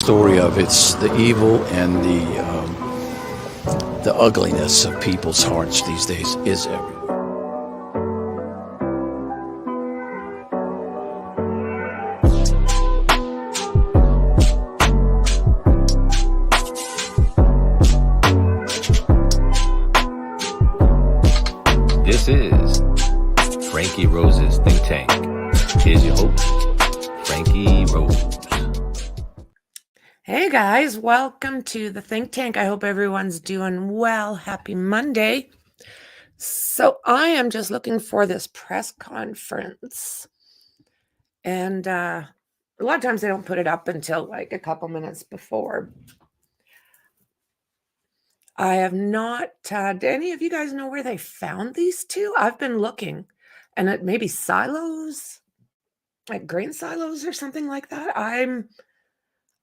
story of it's the evil and the ugliness of people's hearts these days is everywhere. This is Franky Rose's Think Tank. Here's your host, Franky Rose. Hey guys, welcome to the Think Tank. I hope everyone's doing well. Happy Monday. So I am just looking for this press conference. And a lot of times they don't put it up until like a couple minutes before. I have not, do any of you guys know where they found these two? I've been looking, and it maybe silos, like grain silos or something like that.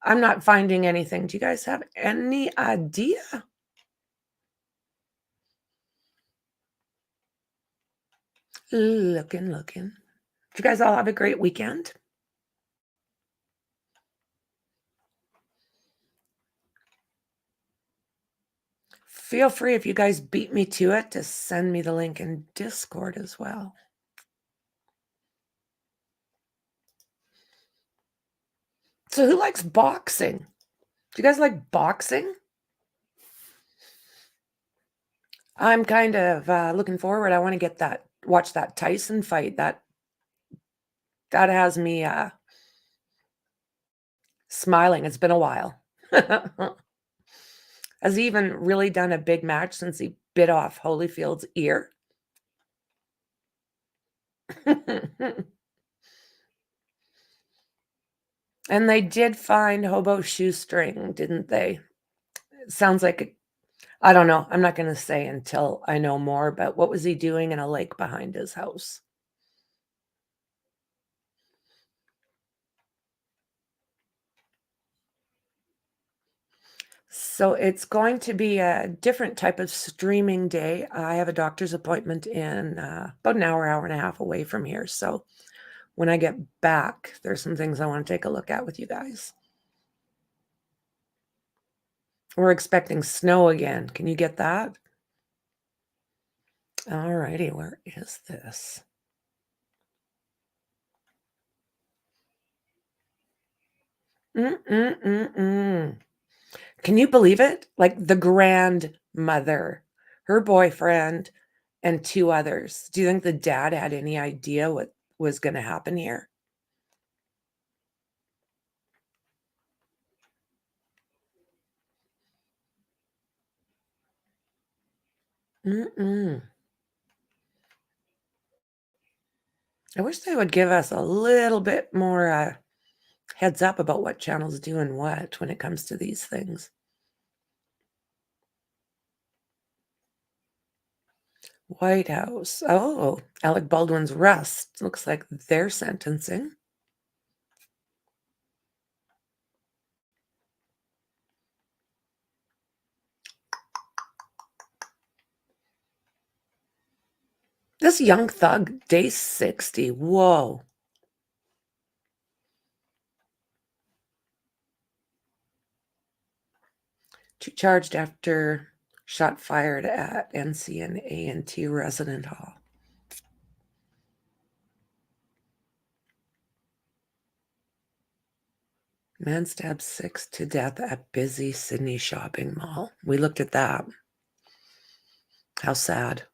I'm not finding anything. Do you guys have any idea? Looking. Did you guys all have a great weekend? Feel free, if you guys beat me to it, to send me the link in Discord as well. So who likes boxing? Do you guys like boxing? I'm kind of looking forward. I want to watch that Tyson fight. That has me smiling. It's been a while. Has he even really done a big match since he bit off Holyfield's ear? And they did find Hobo Shoestring, didn't they? It sounds like, I don't know. I'm not going to say until I know more, but what was he doing in a lake behind his house? So it's going to be a different type of streaming day. I have a doctor's appointment in about an hour and a half away from here. So when I get back, there's some things I want to take a look at with you guys. We're expecting snow again. Can you get that? All righty, where is this? Can you believe it? Like the grandmother, her boyfriend, and two others. Do you think the dad had any idea what was going to happen here? I wish they would give us a little bit more heads up about what channel's doing what when it comes to these things. White House. Oh, Alec Baldwin's Rust. Looks like they're sentencing. This Young Thug, day 60. Whoa. Two charged after shot fired at NC and A&T resident hall. Man stabbed 6 to death at busy Sydney shopping mall. We looked at that. How sad.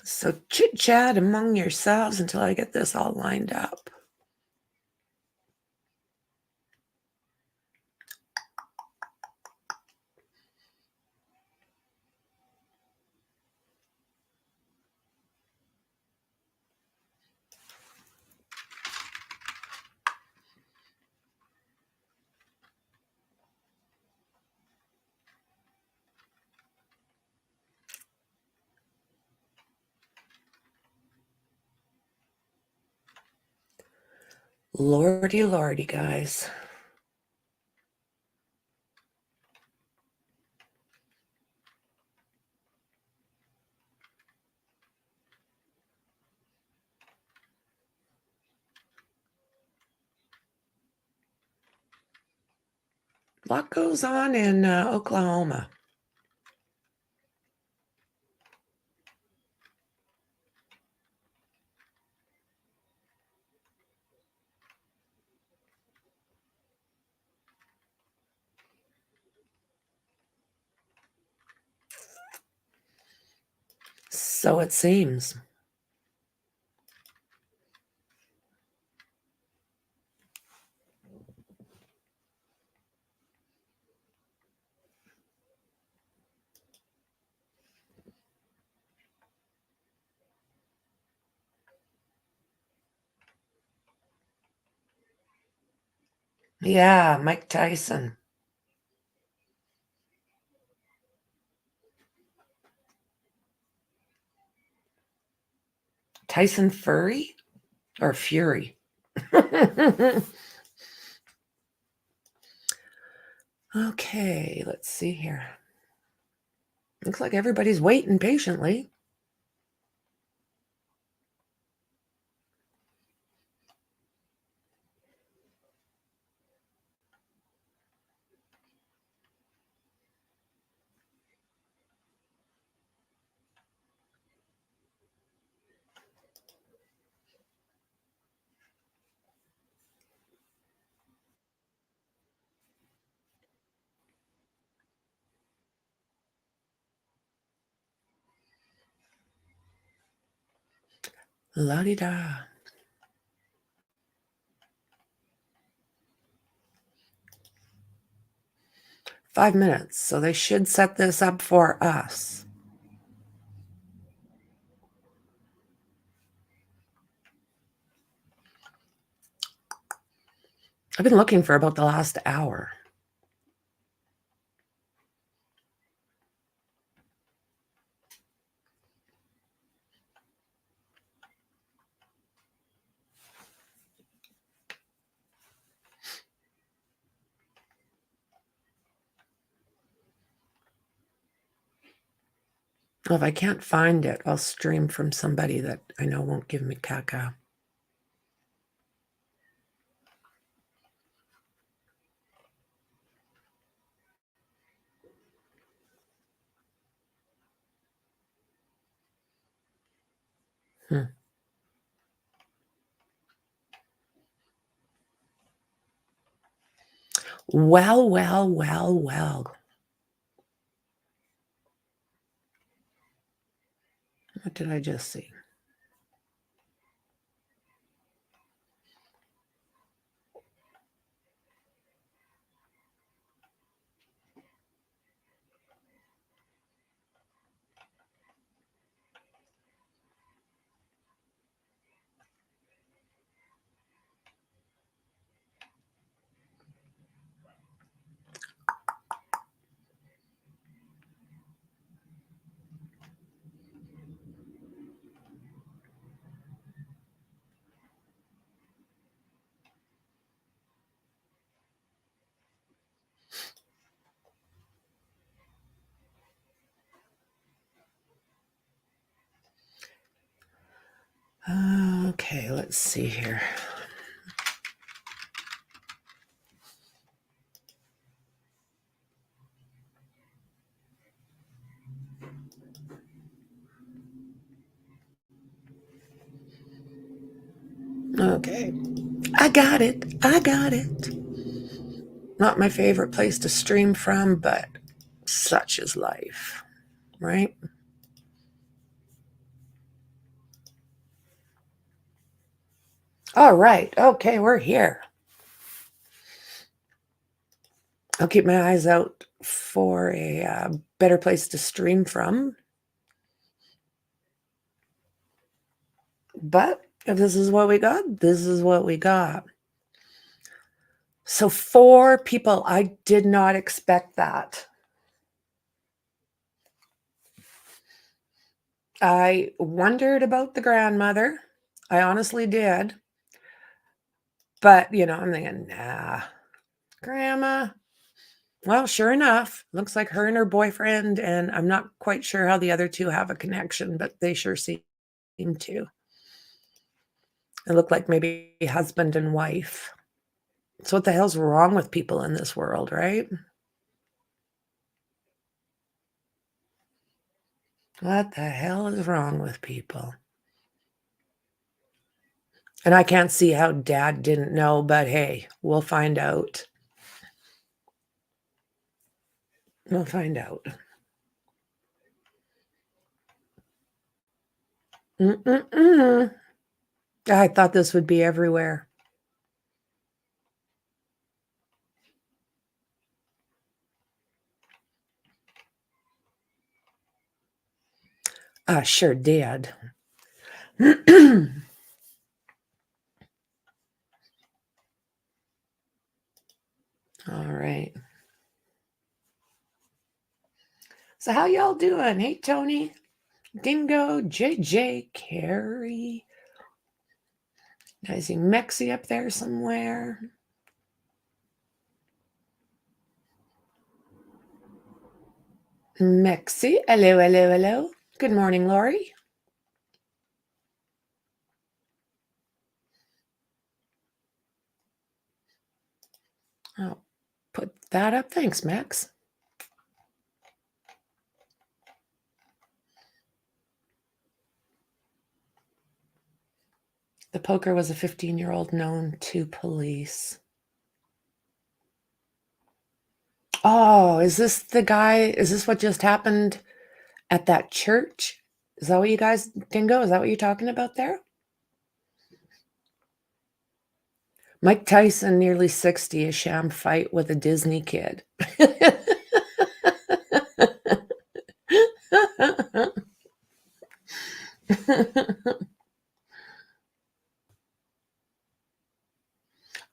So chit-chat among yourselves until I get this all lined up. Lordy, guys. A lot goes on in Oklahoma. So it seems. Yeah, Mike Tyson. Tyson Fury or Fury? Okay, let's see here. Looks like everybody's waiting patiently. La-di-da. 5 minutes, so they should set this up for us. I've been looking for about the last hour. Well, if I can't find it, I'll stream from somebody that I know won't give me caca. Well. What did I just see? Okay, let's see here. Okay, I got it. Not my favorite place to stream from, but such is life, right? All right. Okay, we're here. I'll keep my eyes out for a better place to stream from. But if this is what we got, this is what we got. So 4 people, I did not expect that. I wondered about the grandmother. I honestly did. But, I'm thinking, nah, grandma. Well, sure enough, looks like her and her boyfriend, and I'm not quite sure how the other 2 have a connection, but they sure seem to. It looked like maybe husband and wife. So what the hell's wrong with people in this world, right? What the hell is wrong with people? And I can't see how Dad didn't know, but hey, we'll find out. We'll find out. I thought this would be everywhere. I sure did. All right. So how y'all doing? Hey, Tony, Dingo, JJ, Carrie. I see Mexi up there somewhere. Mexi, hello, hello, hello. Good morning, Lori. I'll put that up. Thanks, Max. The poker was a 15-year-old known to police. Oh, is this the guy? Is this what just happened at that church? Is that what you guys, Dingo? Is that what you're talking about there? Mike Tyson, nearly 60, a sham fight with a Disney kid.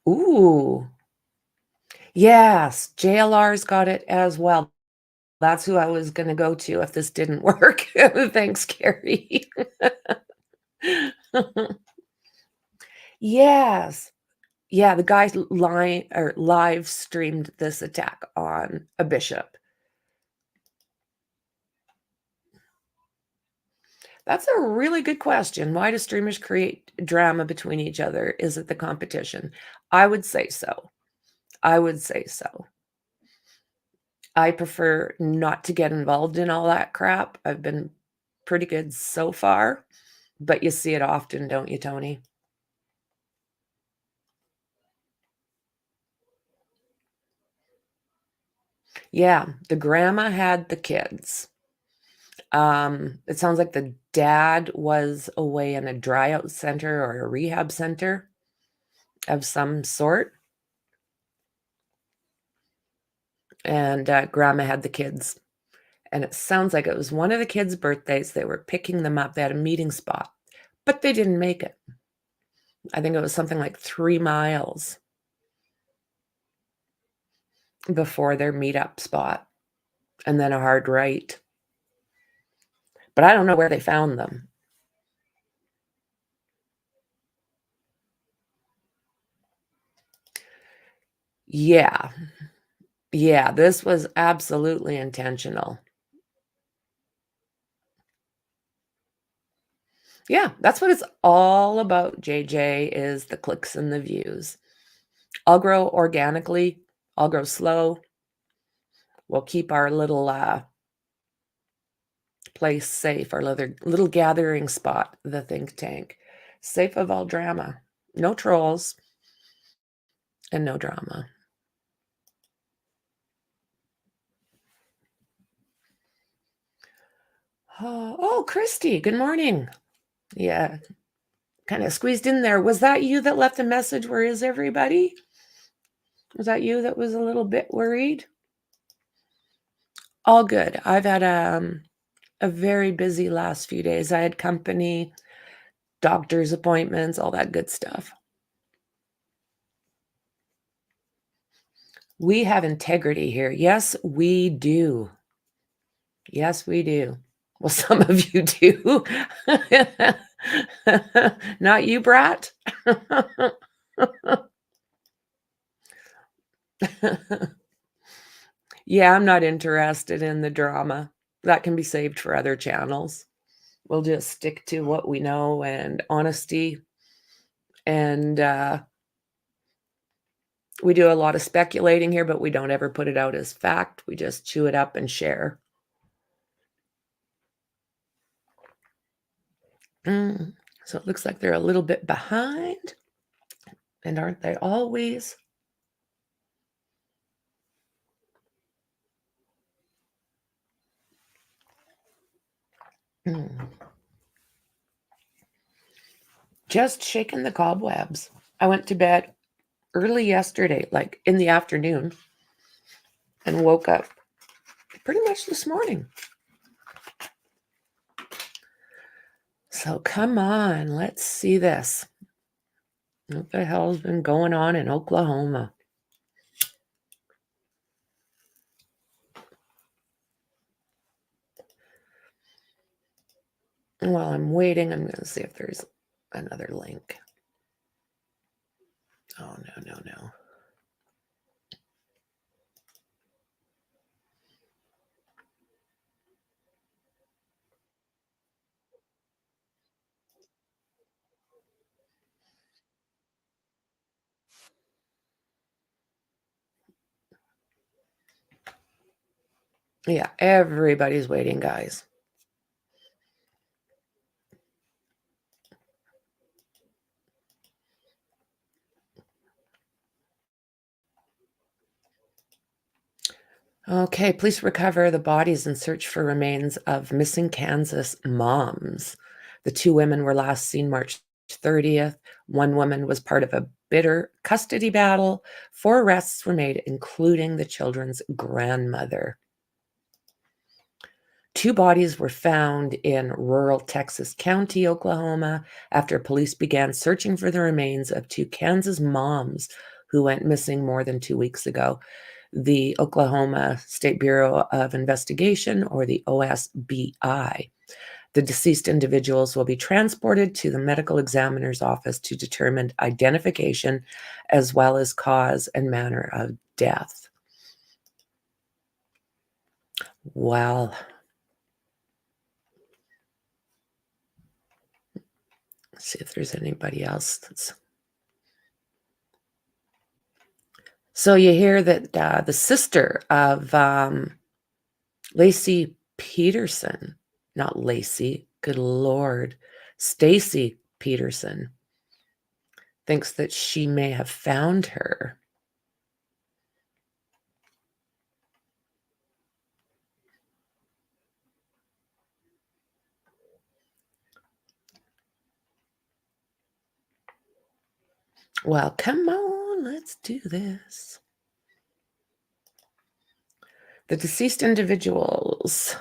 Ooh. Yes, JLR's got it as well. That's who I was going to go to if this didn't work. Thanks, Carrie. Yes. Yeah, the guy live streamed this attack on a bishop. That's a really good question. Why do streamers create drama between each other? Is it the competition? I would say so. I would say so. I prefer not to get involved in all that crap. I've been pretty good so far, but you see it often, don't you, Tony? Yeah, the grandma had the kids. It sounds like the dad was away in a dry out center or a rehab center of some sort. And grandma had the kids. And it sounds like it was one of the kids' birthdays. They were picking them up. They had a meeting spot, but they didn't make it. I think it was something like 3 miles before their meetup spot, and then a hard right. But I don't know where they found them. Yeah. Yeah, this was absolutely intentional. Yeah, that's what it's all about, JJ, is the clicks and the views. I'll grow organically. I'll grow slow. We'll keep our little place safe, our little gathering spot, the think tank, safe of all drama. No trolls and no drama. Oh, Christy, good morning. Yeah, kind of squeezed in there. Was that you that left a message? Where is everybody? Was that you that was a little bit worried? All good. I've had a very busy last few days. I had company, doctor's appointments, all that good stuff. We have integrity here. Yes, we do. Yes, we do. Well, some of you do. Not you, Brat. Yeah, I'm not interested in the drama. That can be saved for other channels. We'll just stick to what we know and honesty and We do a lot of speculating here, but we don't ever put it out as fact. We just chew it up and share. So it looks like they're a little bit behind. And aren't they always? Just shaking the cobwebs. I went to bed early yesterday, like in the afternoon, and woke up pretty much this morning. So come on, let's see this. What the hell's been going on in Oklahoma? While I'm waiting, I'm going to see if there's another link. Oh, no. Yeah, everybody's waiting, guys. Okay, police recover the bodies and search for remains of missing Kansas moms. The two women were last seen March 30th. One woman was part of a bitter custody battle. 4 arrests were made, including the children's grandmother. 2 bodies were found in rural Texas County, Oklahoma, after police began searching for the remains of 2 Kansas moms who went missing more than 2 weeks ago. The Oklahoma State Bureau of Investigation, or the OSBI. The deceased individuals will be transported to the medical examiner's office to determine identification as well as cause and manner of death. Well, let's see if there's anybody else that's... So you hear that the sister of Lacey Peterson, not Lacey, good Lord, Stacy Peterson, thinks that she may have found her. Well, come on, let's do this. The deceased individuals: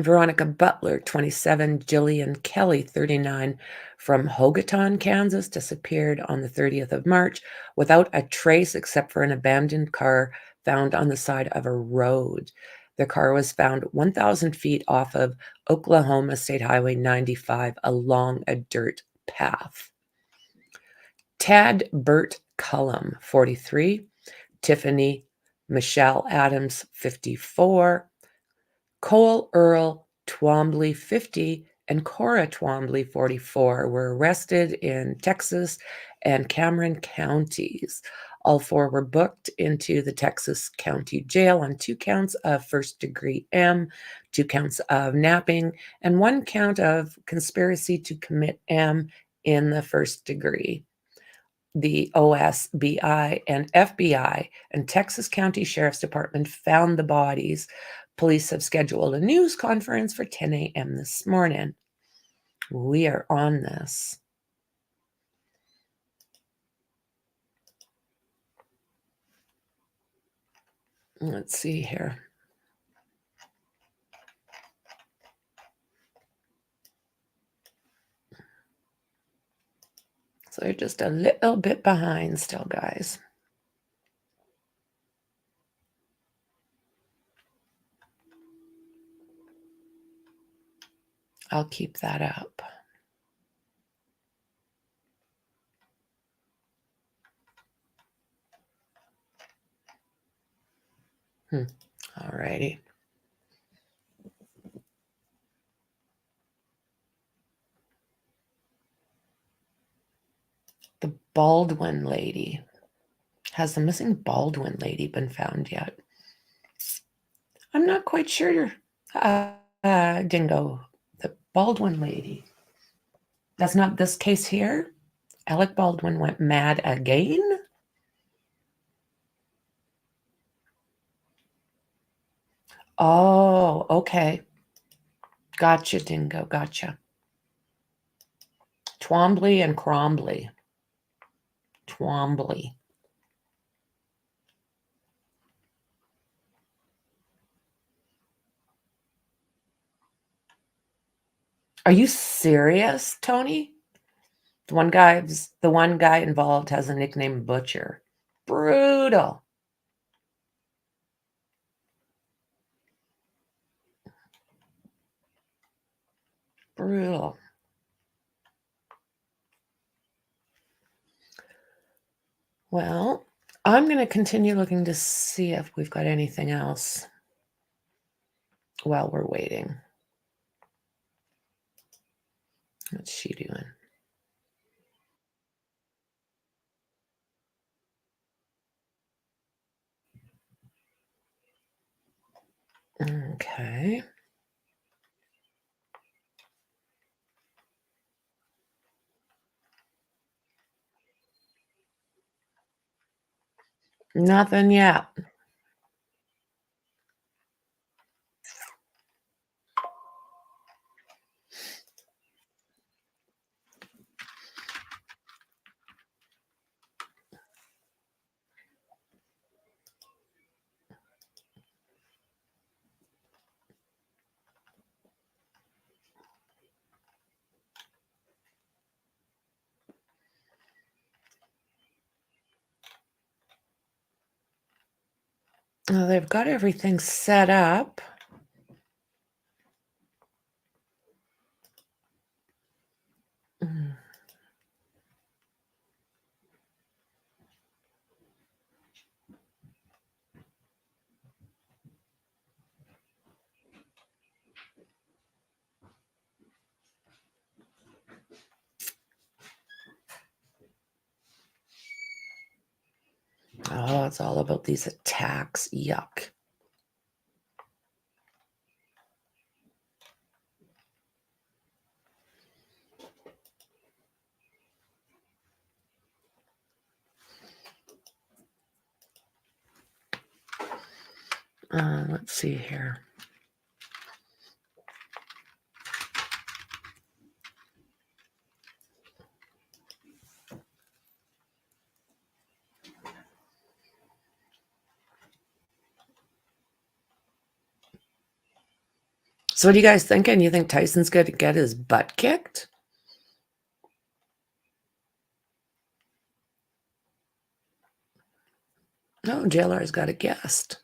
Veronica Butler, 27, Jillian Kelly, 39, from Hogaton, Kansas, disappeared on the 30th of March without a trace except for an abandoned car found on the side of a road. The car was found 1,000 feet off of Oklahoma State Highway 95 along a dirt path. Tad Burt Cullum, 43, Tiffany Michelle Adams, 54, Cole Earl Twombly, 50, and Cora Twombly, 44, were arrested in Texas and Cameron counties. All 4 were booked into the Texas County Jail on 2 counts of first-degree M, 2 counts of napping, and 1 count of conspiracy to commit M in the first degree. The OSBI and FBI and Texas County Sheriff's Department found the bodies. Police have scheduled a news conference for 10 a.m. this morning. We are on this. Let's see here. So they're just a little bit behind still, guys. I'll keep that up. All righty. The Baldwin lady. Has the missing Baldwin lady been found yet? I'm not quite sure, Dingo. The Baldwin lady. That's not this case here? Alec Baldwin went mad again? Oh, okay. Gotcha, Dingo. Gotcha. Twombly and Crombly. Twombly. Are you serious, Tony? The one guy involved has a nickname Butcher. Brutal. Brutal. Well, I'm going to continue looking to see if we've got anything else while we're waiting. What's she doing? Okay. Nothing yet. Well, they've got everything set up. Oh, it's all about these attacks. Yuck. Let's see here. So what are you guys thinking? You think Tyson's going to get his butt kicked? No, JLR's got a guest.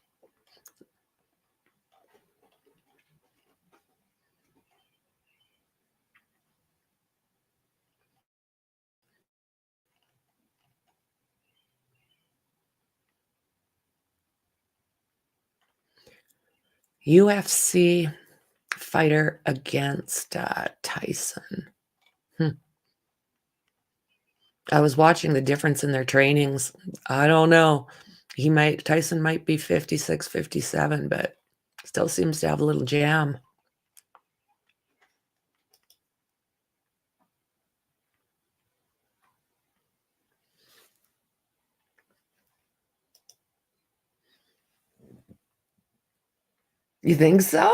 UFC fighter against Tyson. I was watching the difference in their trainings. I don't know. Tyson might be 56, 57, but still seems to have a little jam. You think so?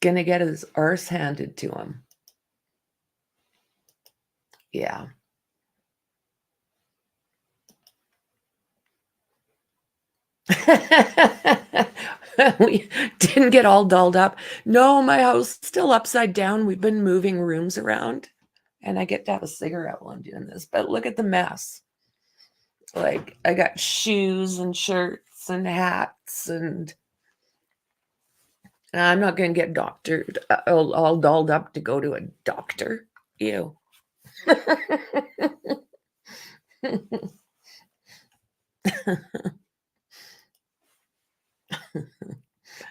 Gonna get his arse handed to him. Yeah. We didn't get all dolled up. No, my house is still upside down. We've been moving rooms around, and I get to have a cigarette while I'm doing this. But look at the mess. Like, I got shoes and shirts and hats, and I'm not going to get doctored, all dolled up to go to a doctor. Ew.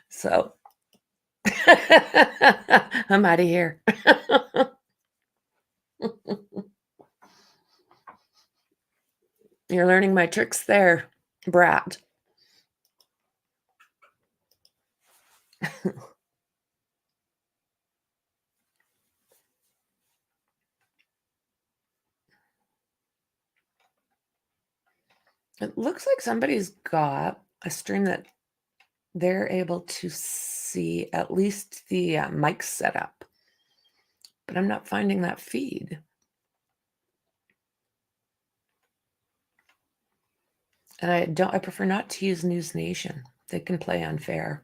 So I'm out of here. You're learning my tricks there, brat. It looks like somebody's got a stream that they're able to see at least the mic setup, but I'm not finding that feed. And I prefer not to use News Nation. They can play unfair.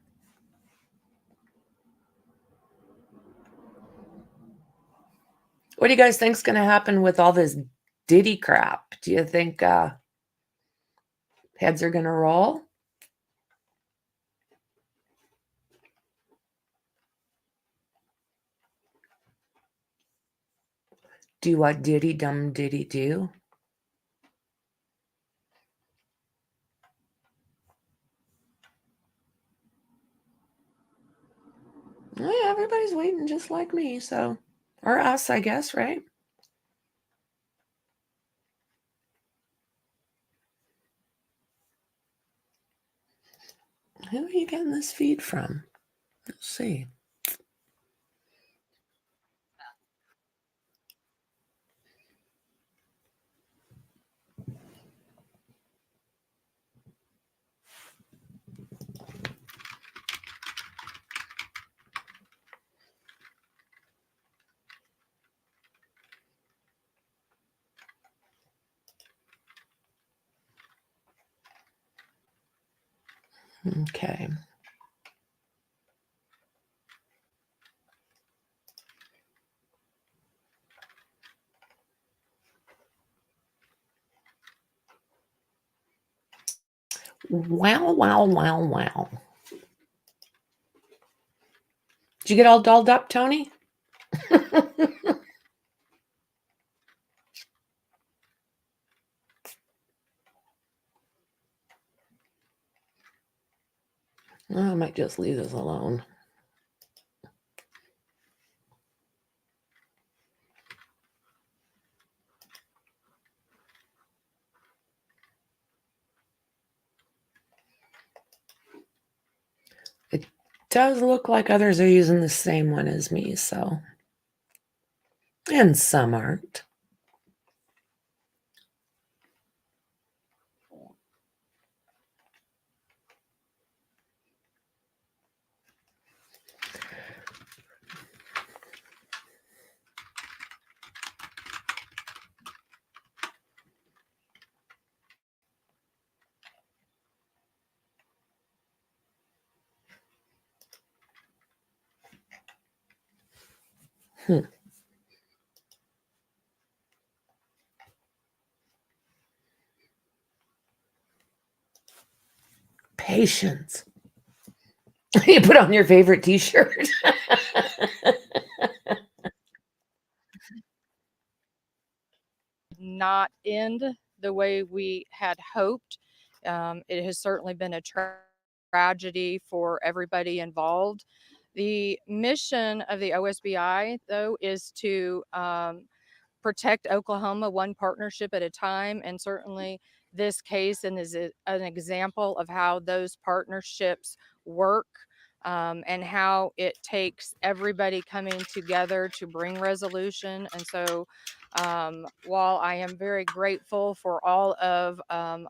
What do you guys think's going to happen with all this Diddy crap? Do you think heads are going to roll? Do what Diddy dumb Diddy do? Yeah, everybody's waiting just like me, so, or us, I guess, right? Who are you getting this feed from? Let's see. Okay. Wow. Did you get all dolled up, Tony? I might just leave this alone. It does look like others are using the same one as me, so. And some aren't. Patience. You put on your favorite t-shirt. Not end the way we had hoped. It has certainly been a tragedy for everybody involved. The mission of the OSBI, though, is to protect Oklahoma one partnership at a time, and certainly this case and is an example of how those partnerships work. And how it takes everybody coming together to bring resolution. And so while I am very grateful for all of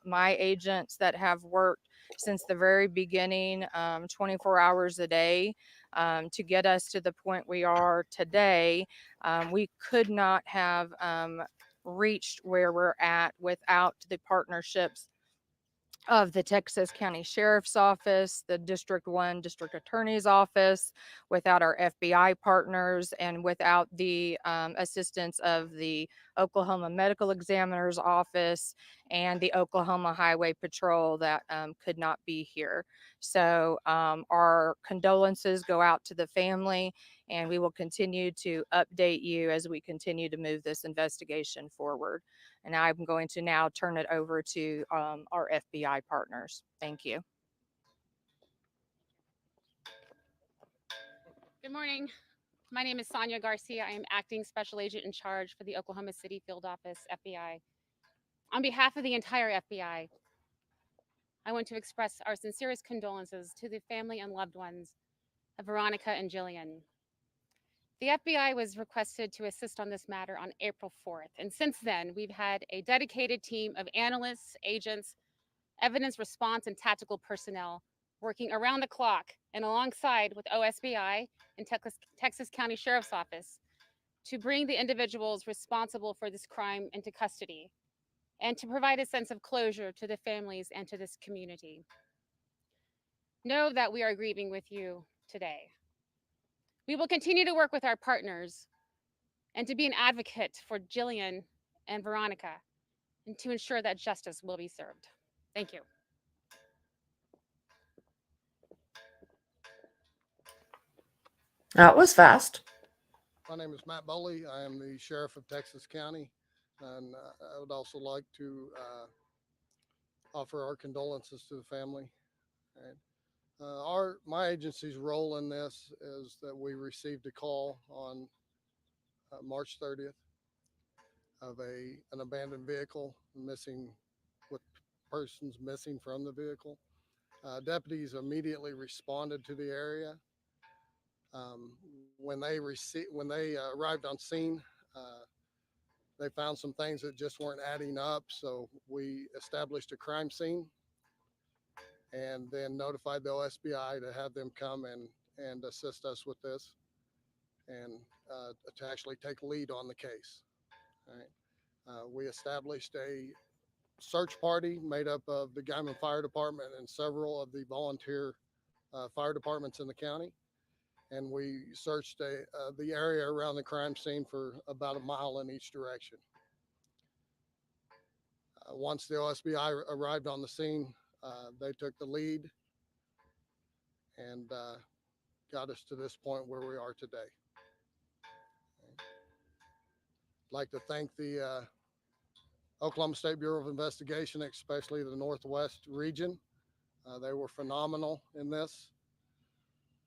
my agents that have worked since the very beginning, 24 hours a day, to get us to the point we are today, we could not have reached where we're at without the partnerships of the Texas County Sheriff's Office, the District 1 District Attorney's Office, without our FBI partners, and without the assistance of the Oklahoma Medical Examiner's Office and the Oklahoma Highway Patrol that could not be here. So our condolences go out to the family, and we will continue to update you as we continue to move this investigation forward. And I'm going to now turn it over to our FBI partners. Thank you. Good morning. My name is Sonia Garcia. I am acting special agent in charge for the Oklahoma City Field Office, FBI. On behalf of the entire FBI, I want to express our sincerest condolences to the family and loved ones of Veronica and Jillian. The FBI was requested to assist on this matter on April 4th, and since then, we've had a dedicated team of analysts, agents, evidence response, and tactical personnel working around the clock and alongside with OSBI and Texas County Sheriff's Office to bring the individuals responsible for this crime into custody and to provide a sense of closure to the families and to this community. Know that we are grieving with you today. We will continue to work with our partners and to be an advocate for Jillian and Veronica and to ensure that justice will be served. Thank you. That was fast. My name is Matt Bowley. I am the Sheriff of Texas County, and I would also like to offer our condolences to the family. And, my agency's role in this is that we received a call on March 30th of an abandoned vehicle missing, with persons missing from the vehicle. Deputies immediately responded to the area. When they arrived on scene, they found some things that just weren't adding up. So we established a crime scene and then notified the OSBI to have them come and assist us with this and to actually take lead on the case. All right. We established a search party made up of the Guyman Fire Department and several of the volunteer fire departments in the county. And we searched the area around the crime scene for about a mile in each direction. Once the OSBI arrived on the scene, they took the lead and got us to this point where we are today. I'd like to thank the Oklahoma State Bureau of Investigation, especially the Northwest region. They were phenomenal in this.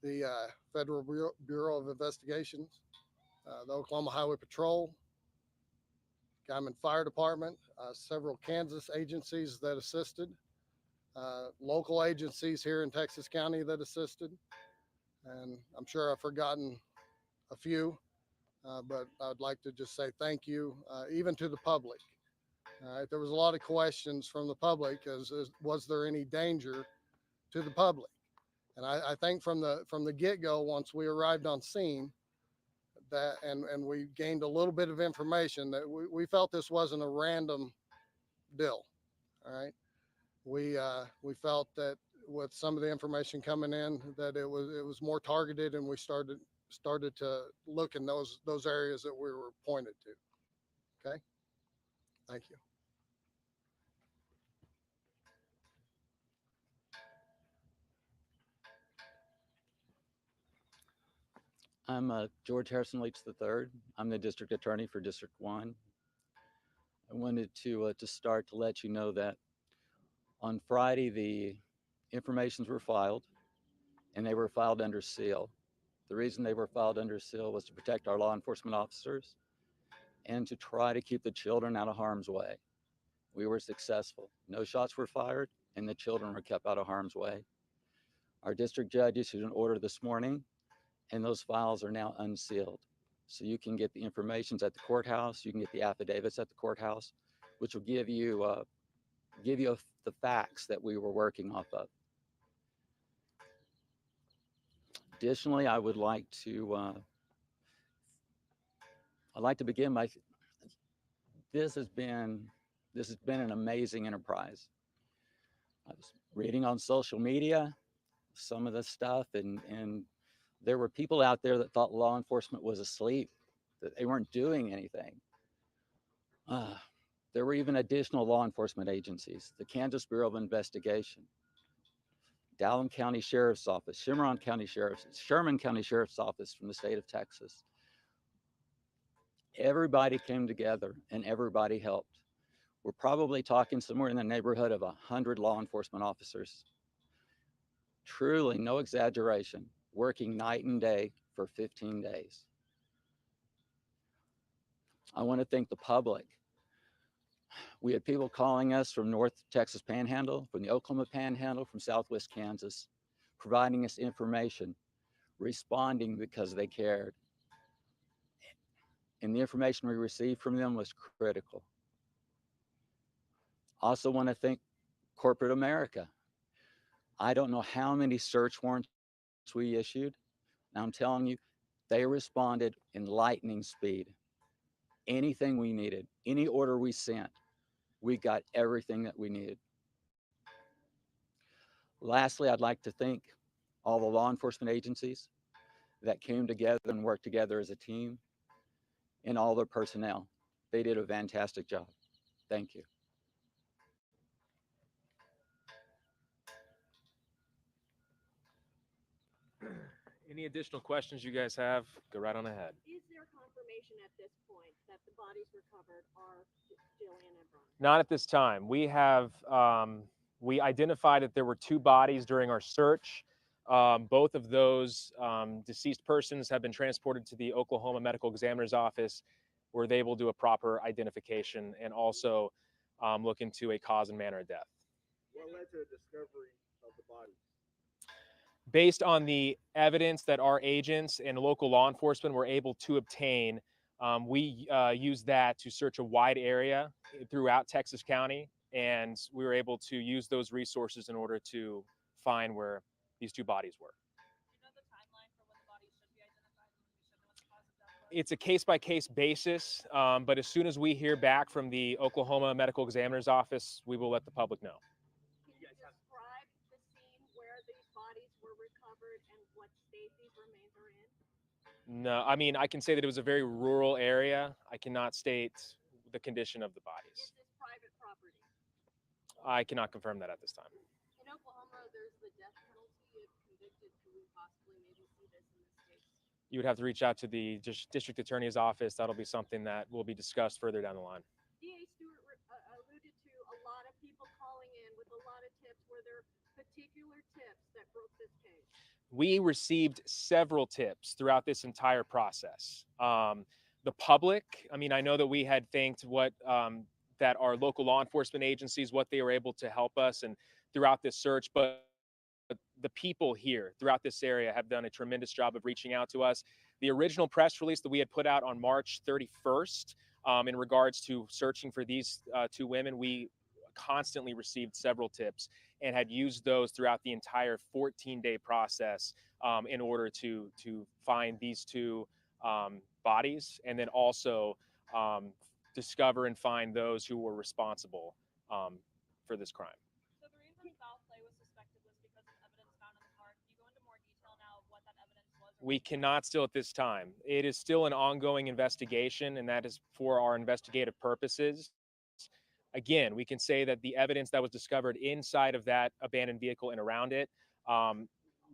The Federal Bureau of Investigations, the Oklahoma Highway Patrol, Guyman Fire Department, several Kansas agencies that assisted, local agencies here in Texas County that assisted, and I'm sure I've forgotten a few, but I'd like to just say thank you, even to the public. There was a lot of questions from the public as was there any danger to the public? And I think from the get-go, once we arrived on scene, that and we gained a little bit of information that we felt this wasn't a random deal. All right, we felt that with some of the information coming in that it was more targeted, and we started to look in those areas that we were pointed to. Okay, thank you. I'm George Harrison Leach III. I'm the district attorney for District 1. I wanted to start to let you know that on Friday, the informations were filed, and they were filed under seal. The reason they were filed under seal was to protect our law enforcement officers and to try to keep the children out of harm's way. We were successful. No shots were fired, and the children were kept out of harm's way. Our district judge issued an order this morning, and those files are now unsealed. So you can get the informations at the courthouse, you can get the affidavits at the courthouse, which will give you the facts that we were working off of. Additionally, I would like to begin by, this has been an amazing enterprise. I was reading on social media some of the stuff, and there were people out there that thought law enforcement was asleep, that they weren't doing anything. There were even additional law enforcement agencies, the Kansas Bureau of Investigation, Dallam County Sheriff's Office, Sherman County Sheriff's Office from the state of Texas. Everybody came together and everybody helped. We're probably talking somewhere in the neighborhood of 100 law enforcement officers. Truly, no exaggeration, working night and day for 15 days. I want to thank the public. We had people calling us from North Texas Panhandle, from the Oklahoma Panhandle, from Southwest Kansas, providing us information, responding because they cared. And the information we received from them was critical. Also want to thank corporate America. I don't know how many search warrants we issued. And I'm telling you, they responded in lightning speed. Anything we needed, any order we sent, we got everything that we needed. Lastly, I'd like to thank all the law enforcement agencies that came together and worked together as a team, and all their personnel. They did a fantastic job. Thank you. Any additional questions you guys have, go right on ahead. Is there confirmation at this point that the bodies recovered are Jillian and Veronica? Not at this time. We have, we identified that there were 2 bodies during our search. Both of those deceased persons have been transported to the Oklahoma Medical Examiner's Office, where they will do a proper identification and also look into a cause and manner of death. What led to the discovery of the bodies? Based on the evidence that our agents and local law enforcement were able to obtain, we used that to search a wide area throughout Texas County, and we were able to use those resources in order to find where these 2 bodies were. Do you know the timeline for when the bodies should be identified and when we should know what the cause of death was? It's a case-by-case basis, but as soon as we hear back from the Oklahoma Medical Examiner's Office, we will let the public know. Can you describe the scene where these bodies were recovered and what state these remains are in? No, I mean, I can say that it was a very rural area. I cannot state the condition of the bodies. Is this private property? I cannot confirm that at this time. In Oklahoma, there's the death penalty if convicted. Could we possibly maybe see this in the States? You would have to reach out to the district attorney's office. That'll be something that will be discussed further down the line. DA Stewart alluded to a lot of people calling in with a lot of tips. Were there particular tips that broke this case? We received several tips throughout this entire process. The public, I mean, I know that we had thanked what that our local law enforcement agencies, what they were able to help us and throughout this search, but the people here throughout this area have done a tremendous job of reaching out to us. The original press release that we had put out on March 31st in regards to searching for these 2 women, we constantly received several tips and had used those throughout the entire 14-day process in order to find these 2 bodies, and then also discover and find those who were responsible for this crime. So the reason foul play was suspected was because of evidence found in the car. Can you go into more detail now of what that evidence was? We cannot still at this time. It is still an ongoing investigation, and that is for our investigative purposes. Again, we can say that the evidence that was discovered inside of that abandoned vehicle and around it,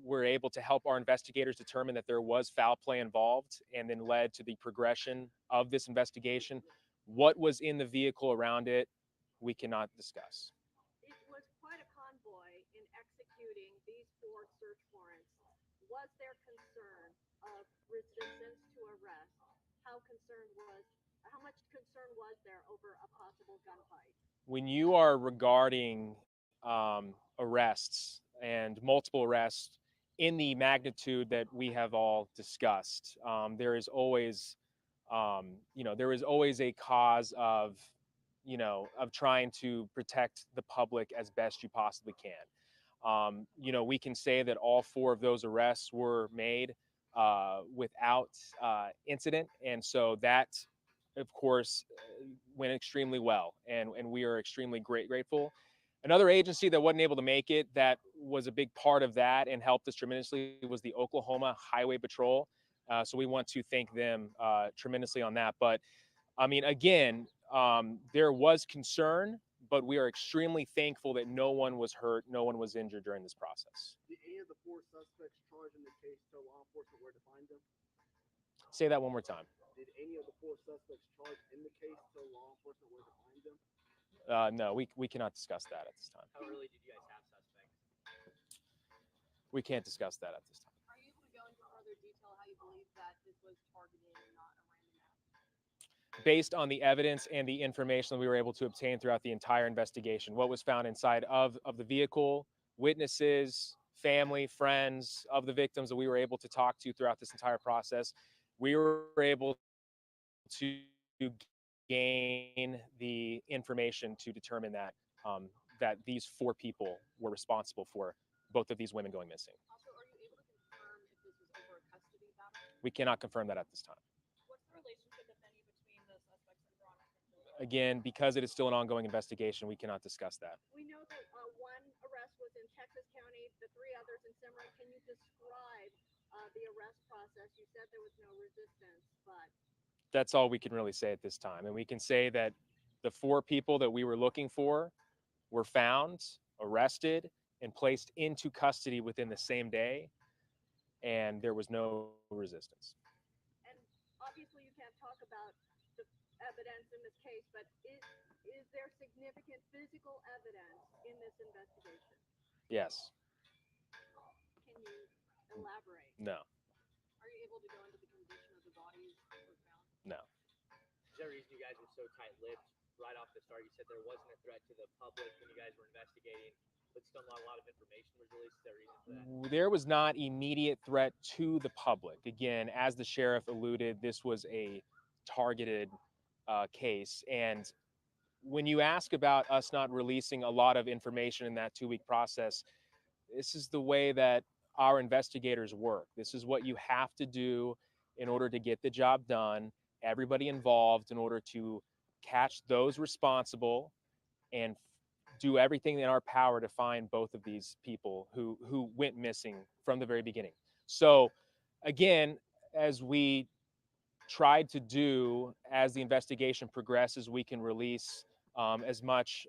we're able to help our investigators determine that there was foul play involved, and then led to the progression of this investigation. What was in the vehicle around it, we cannot discuss. It was quite a convoy in executing these 4 search warrants. Was there concern of resistance to arrest? How much concern was there over a possible gunfight? When you are regarding arrests and multiple arrests in the magnitude that we have all discussed, there is always, there is always a cause of, of trying to protect the public as best you possibly can. We can say that all 4 of those arrests were made without incident, and so that, of course, went extremely well, and we are extremely grateful. Another agency that wasn't able to make it, that was a big part of that and helped us tremendously, was the Oklahoma Highway Patrol. So we want to thank them tremendously on that. But I mean, again, there was concern, but we are extremely thankful that no one was hurt, no one was injured during this process. Did any of the 4 suspects charged in the case tell law enforcement where to find them? Say that one more time. Did any of the 4 suspects charged in the case tell law enforcement where to find them? No, we cannot discuss that at this time. How early did you guys have suspects? We can't discuss that at this time. Are you able to go into further detail how you believe that this was targeted and not a random act? based on the evidence and the information that we were able to obtain throughout the entire investigation. What was found inside of the vehicle, witnesses, family, friends of the victims that we were able to talk to throughout this entire process. We were able to gain the information to determine that that these 4 people were responsible for both of these women going missing. Also, are you able to confirm if this was over a custody battle? We cannot confirm that at this time. What's the relationship, if any, between the suspects and Veronica and Julian? Again, because it is still an ongoing investigation, we cannot discuss that. We know that one arrest was in Texas County, the 3 others in Cimarron. Can you describe the arrest process? You said there was no resistance, but That's all we can really say at this time. And we can say that the 4 people that we were looking for were found, arrested, and placed into custody within the same day, and there was no resistance. and obviously you can't talk about the evidence in this case, but is there significant physical evidence in this investigation? Yes. Can you elaborate? No. Are you able to go into the condition of the bodies that were found? No. Is there a reason you guys were so tight-lipped right off the start? You said there wasn't a threat to the public when you guys were investigating, but still not a lot of information was released. Is there a reason for that? There was not immediate threat to the public. Again, as the sheriff alluded, this was a targeted case. And when you ask about us not releasing a lot of information in that 2-week process, this is the way that our investigators work. This is what you have to do in order to get the job done, everybody involved, in order to catch those responsible and do everything in our power to find both of these people who went missing from the very beginning. So again, as we tried to do as the investigation progresses, we can release as much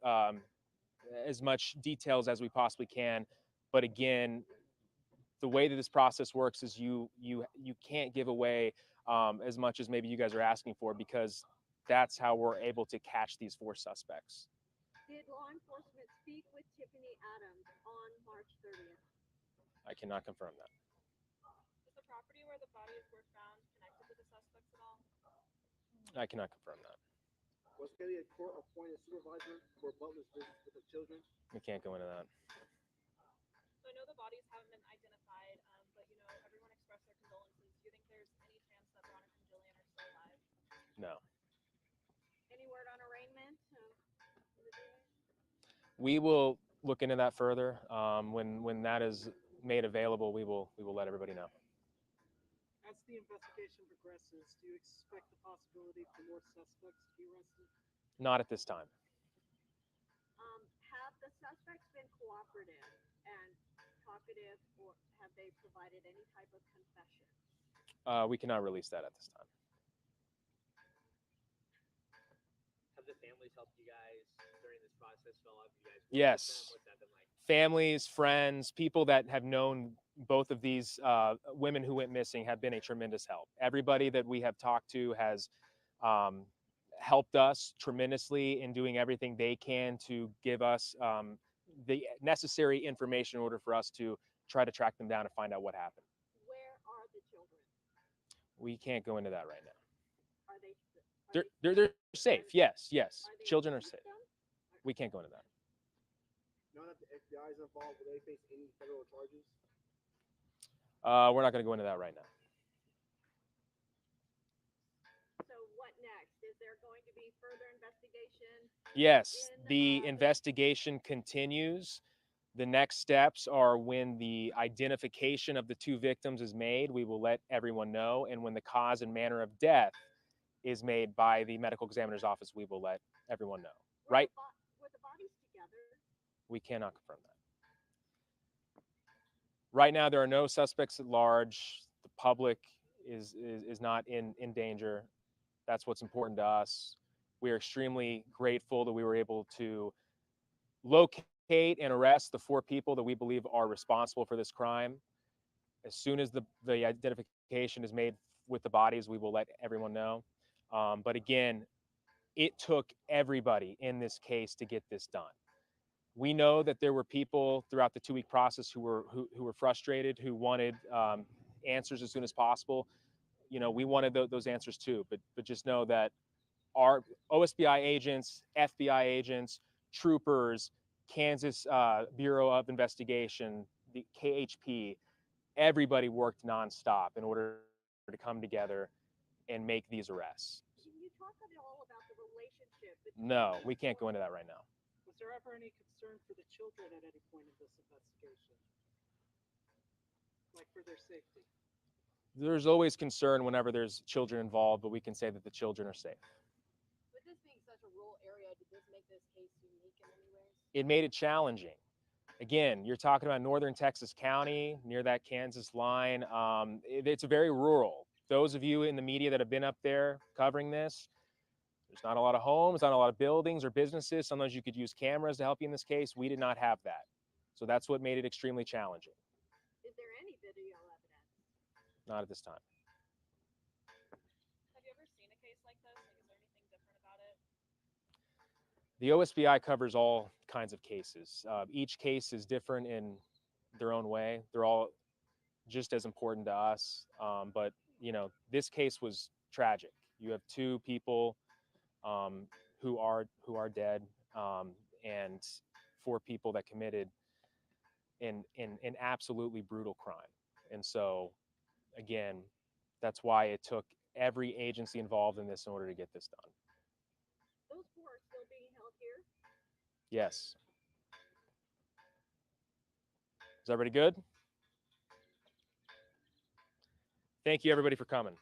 details as we possibly can. But again, the way that this process works is you can't give away as much as maybe you guys are asking for, because that's how we're able to catch these 4 suspects. Did law enforcement speak with Tiffany Adams on March 30th? I cannot confirm that. Is the property where the bodies were found connected to the suspects at all? I cannot confirm that. Was Kelly a court-appointed supervisor for Butler's visits with the children? We can't go into that. So I know the bodies haven't been identified, but you know, everyone expressed their condolences. Do you think there's any chance that Veronica and Julian are still alive? No. Any word on arraignment? We will look into that further. When that is made available, we will let everybody know. As the investigation progresses, do you expect the possibility for more suspects to be arrested? Not at this time. Have the suspects been cooperative and talkative, or have they provided any type of confession? We cannot release that at this time. Have the families helped you guys during this process? Fell out you guys? Yes. What's that been like? Families, friends, people that have known both of these women who went missing have been a tremendous help. Everybody that we have talked to has helped us tremendously in doing everything they can to give us the necessary information in order for us to try to track them down and find out what happened. Where are the children? We can't go into that right now. Are they? They're safe. Yes, yes. Are they Children are with safe. them? We can't go into that. Now that the FBI is involved, will they face any federal charges? We're not going to go into that right now. So what next? Is there going to be further investigation? Yes, in, the investigation continues. The next steps are when the identification of the 2 victims is made, we will let everyone know. And when the cause and manner of death is made by the medical examiner's office, we will let everyone know. Right? Were the bodies together? We cannot confirm that. Right now, there are no suspects at large. The public is not in danger. That's what's important to us. We are extremely grateful that we were able to locate and arrest the 4 people that we believe are responsible for this crime. As soon as the identification is made with the bodies, we will let everyone know. But again, it took everybody in this case to get this done. We know that there were people throughout the 2-week process who were frustrated, who wanted answers as soon as possible. You know, we wanted those answers too. But just know that our OSBI agents, FBI agents, troopers, Kansas Bureau of Investigation, the KHP, everybody worked nonstop in order to come together and make these arrests. Can you talk at all about the relationship between No, we can't go into that right now. Was there ever any concern for the children at any point in this investigation? Like for their safety? There's always concern whenever there's children involved, but we can say that the children are safe. With this being such a rural area, did this make this case unique in any ways? It made it challenging. Again, you're talking about northern Texas County near that Kansas line. It's very rural. Those of you in the media that have been up there covering this, there's not a lot of homes, not a lot of buildings or businesses. Sometimes you could use cameras to help you in this case. We did not have that. So that's what made it extremely challenging. Is there any video evidence? Not at this time. Have you ever seen a case like this? Like, is there anything different about it? The OSBI covers all kinds of cases. Each case is different in their own way. They're all just as important to us. But you know, this case was tragic. You have two people who are dead, and four people that committed an absolutely brutal crime. And so, again, that's why it took every agency involved in this in order to get this done. Those four are still being held here? Yes. Is everybody good? Thank you, everybody, for coming.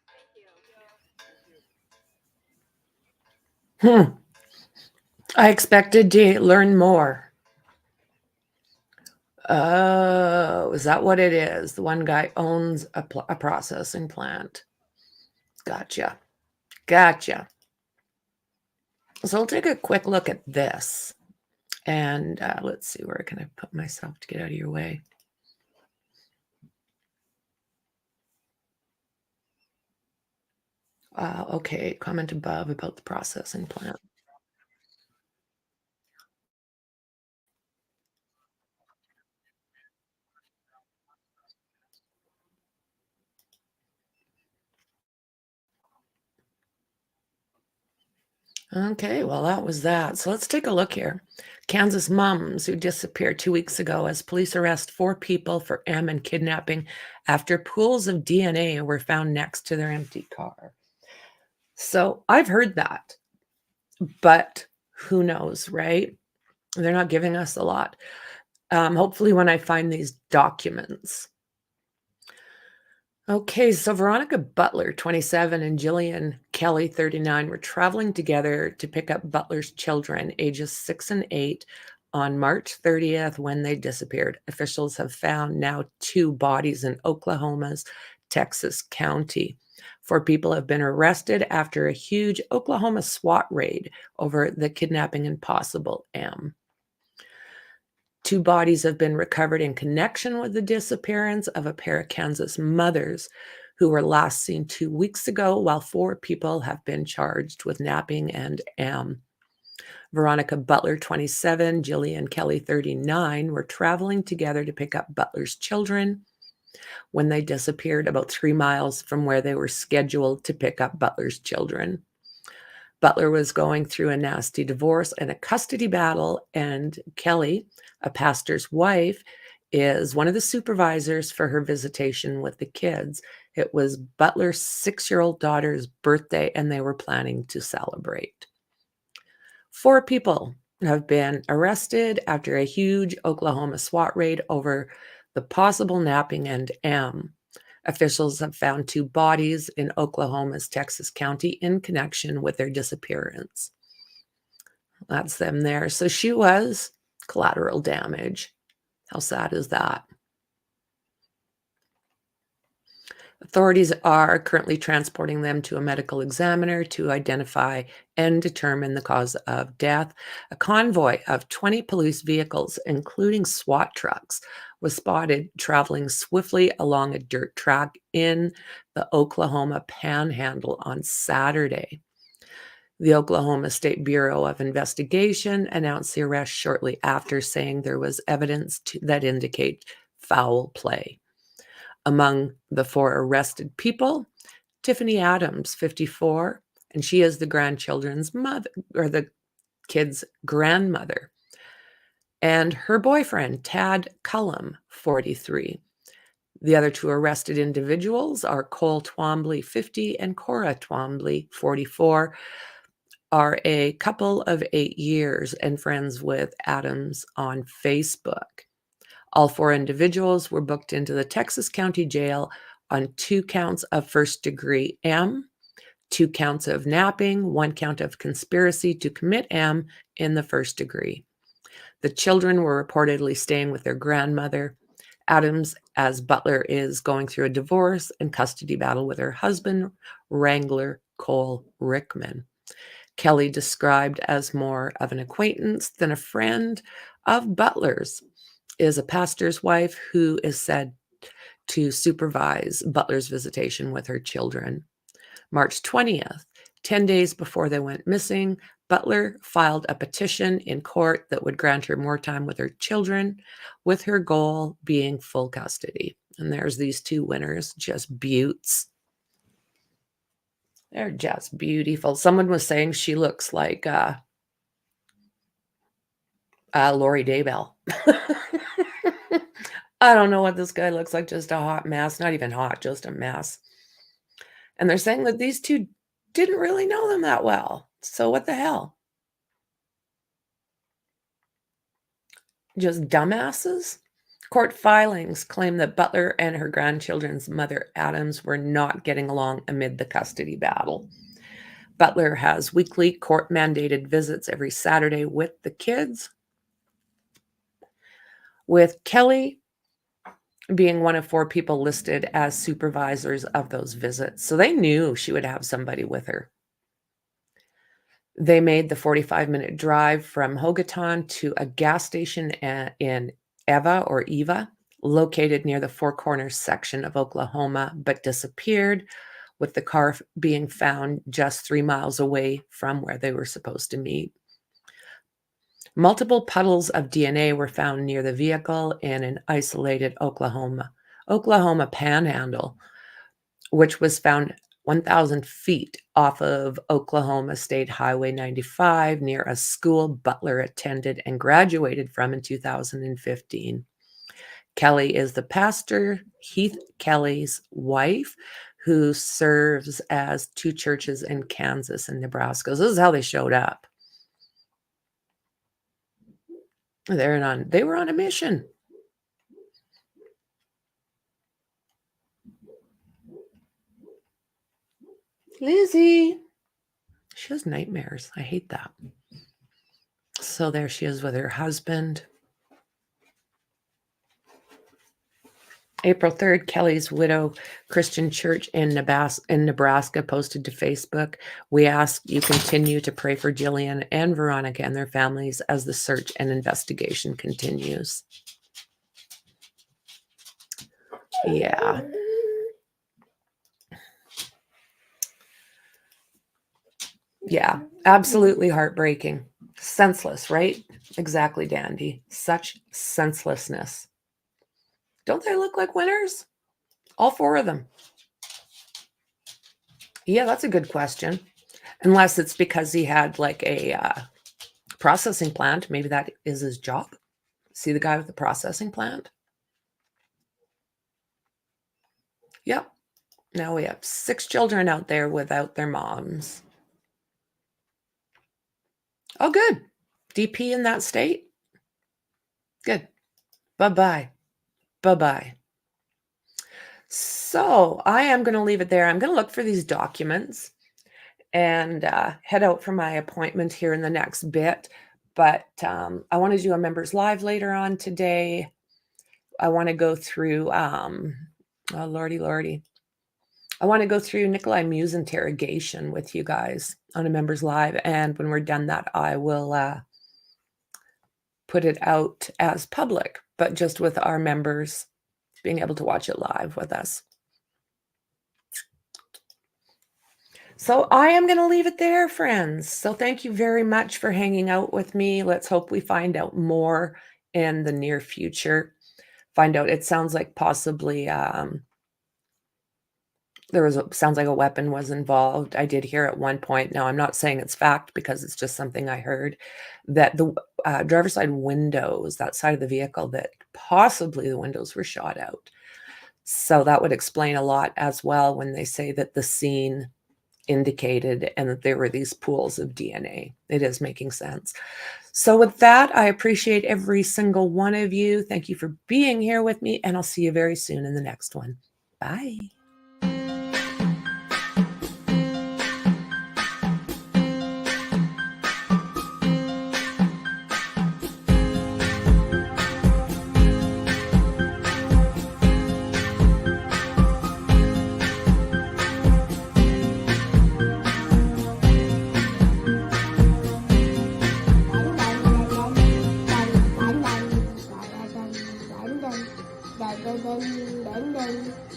I expected to learn more. Oh, is that what it is? The one guy owns a processing plant. Gotcha. Gotcha. So I'll take a quick look at this. And let's see, where can I put myself to get out of your way? Okay, comment above about the processing plant. Okay, well, that was that. So let's take a look here. Kansas mums who disappeared 2 weeks ago as police arrest 4 people for and kidnapping after pools of DNA were found next to their empty car. So I've heard that, but who knows, right? They're not giving us a lot. Hopefully when I find these documents. Okay, so Veronica Butler, 27, and Jillian Kelly, 39, were traveling together to pick up Butler's children, ages 6 and 8, on March 30th when they disappeared. Officials have found now 2 bodies in Oklahoma's Texas County. 4 people have been arrested after a huge Oklahoma SWAT raid over the kidnapping in Possible M. 2 bodies have been recovered in connection with the disappearance of a pair of Kansas mothers who were last seen 2 weeks ago, while 4 people have been charged with napping and M. Veronica Butler, 27, Jillian Kelly, 39, were traveling together to pick up Butler's children when they disappeared about 3 miles from where they were scheduled to pick up Butler's children. Butler was going through a nasty divorce and a custody battle, and Kelly, a pastor's wife, is one of the supervisors for her visitation with the kids. It was Butler's 6-year-old daughter's birthday, and they were planning to celebrate. 4 people have been arrested after a huge Oklahoma SWAT raid over the possible napping and M. Officials have found 2 bodies in Oklahoma's Texas County in connection with their disappearance. That's them there. So she was collateral damage. How sad is that? Authorities are currently transporting them to a medical examiner to identify and determine the cause of death. A convoy of 20 police vehicles, including SWAT trucks, was spotted traveling swiftly along a dirt track in the Oklahoma Panhandle on Saturday. The Oklahoma State Bureau of Investigation announced the arrest shortly after, saying there was evidence that indicate foul play. Among the 4 arrested people, Tiffany Adams, 54, and she is the grandchildren's mother, or the kids' grandmother. And her boyfriend, Tad Cullum, 43. The other two arrested individuals are Cole Twombly, 50, and Cora Twombly, 44, are a couple of 8 years and friends with Adams on Facebook. All 4 individuals were booked into the Texas County Jail on 2 counts of first-degree M, 2 counts of napping, 1 count of conspiracy to commit M in the first degree. The children were reportedly staying with their grandmother. Adams, as Butler, is going through a divorce and custody battle with her husband, Wrangler Cole Rickman. Kelly, described as more of an acquaintance than a friend of Butler's, is a pastor's wife who is said to supervise Butler's visitation with her children. March 20th, 10 days before they went missing, Butler filed a petition in court that would grant her more time with her children, with her goal being full custody. And there's these 2 winners, just beauts. They're just beautiful. Someone was saying she looks like Lori Daybell. I don't know what this guy looks like, just a hot mess. Not even hot, just a mess. And they're saying that these 2 didn't really know them that well. So what the hell? Just dumbasses? Court filings claim that Butler and her grandchildren's mother, Adams, were not getting along amid the custody battle. Butler has weekly court-mandated visits every Saturday with the kids, with Kelly being one of 4 people listed as supervisors of those visits. So they knew she would have somebody with her. They made the 45-minute drive from Hogaton to a gas station in Eva, located near the Four Corners section of Oklahoma, but disappeared, with the car being found just 3 miles away from where they were supposed to meet. Multiple puddles of DNA were found near the vehicle in an isolated Oklahoma panhandle, which was found 1,000 feet off of Oklahoma State Highway 95 near a school Butler attended and graduated from in 2015. Kelly is the pastor, Heath Kelly's wife, who serves as 2 churches in Kansas and Nebraska. So this is how they showed up. They were on a mission. Lizzie. She has nightmares. I hate that. So there she is with her husband. April 3rd, Kelly's Widow Christian Church in Nebraska posted to Facebook, "We ask you continue to pray for Jillian and Veronica and their families as the search and investigation continues." Yeah. Yeah, absolutely heartbreaking. Senseless, right? Exactly, Dandy. Such senselessness. Don't they look like winners? All 4 of them. Yeah, that's a good question. Unless it's because he had like a processing plant. Maybe that is his job. See the guy with the processing plant? Yep. Now we have 6 children out there without their moms. Oh, good. DP in that state? Good. Bye-bye. Bye-bye. So I am going to leave it there. I'm going to look for these documents and head out for my appointment here in the next bit. But I want to do a members live later on today. I want to go through, oh, lordy. I want to go through Nikolai Mew's interrogation with you guys on a members live. And when we're done that, I will put it out as public, but just with our members being able to watch it live with us. So I am going to leave it there, friends. So thank you very much for hanging out with me. Let's hope we find out more in the near future. Find out, it sounds like possibly there was sounds like a weapon was involved. I did hear at one point. Now I'm not saying it's fact because it's just something I heard, that the driver's side windows, that side of the vehicle, that possibly the windows were shot out. So that would explain a lot as well when they say that the scene indicated and that there were these pools of DNA. It is making sense. So with that, I appreciate every single one of you. Thank you for being here with me, and I'll see you very soon in the next one. Bye.